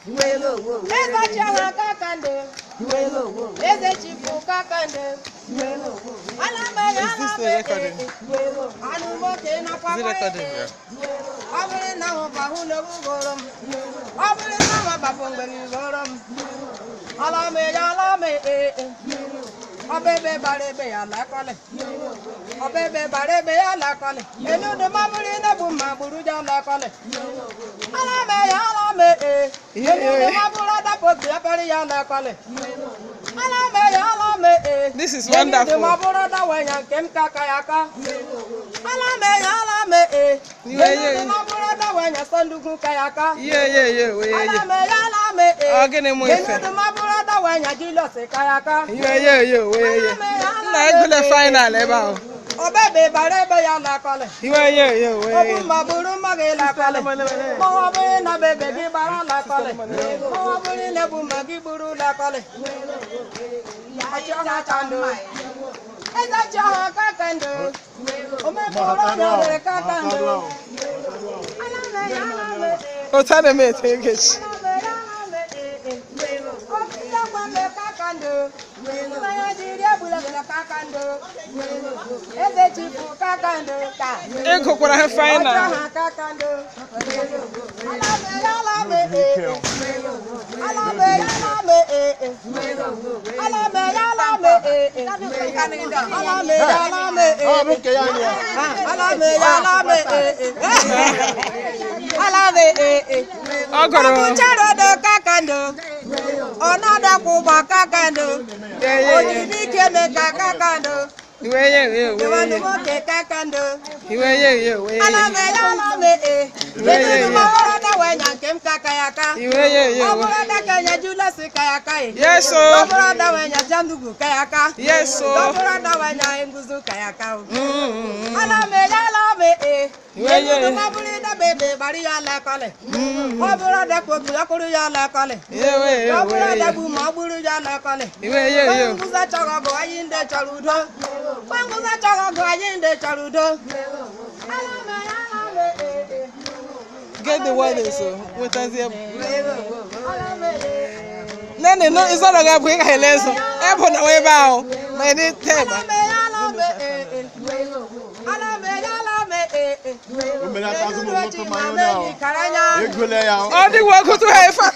Eza chawa kakande. Eze chifu kakande. Alame alame. Anumoke na kwa. Abule na wabahule bugorom. Abule na wabafongeni gorom. Alame alame. Obebe barebe alakole. Obebe barebe alakole. Enu de mamuri na buma buruja alakole. Alame alame. Enu de mabura da popi apari alakole. Alame alame. This is wonderful. Enu de mabura da wanya kem kakayaka. Alame alame. Enu de mabura da wanya sanduku kayaka. Yeah. Alame alame. Agene mo ife. Enu de mabura da wanya jilose kayaka. Yeah. Na egule final eba o. Obebe barebe ya lakole. Yeah. Obu maburu mage lakole. Mo abe na bebe gi bara lakole. Mo abe na bu magi buru lakole. Acha chandu. Eza cha kakando. Ome boro na kakando. Alame. O tane me take it. Eko kwa ha final. Onada kuba kakando. Ojidi keme kakando. Wanu moke kakando. Alame. Enu mabura wanya kem kakayaka. Mabura kanya jula sikayaka. Yes so. Mabura wanya jandugu kayaka. Yes so. Mabura wanya enguzu kayaka. Alame. Enu mabura da bebe bari ya lakole. Mabura da kobu yakuru ya lakole. Mabura da bu maburu ya lakole. Nguza chagago ayinde charudo. Nguza chagago ayinde charudo. Get the wedding so. What is it? Nene no is not a bring a lesson. Apple na we bow. My name teba. All the work to have fat.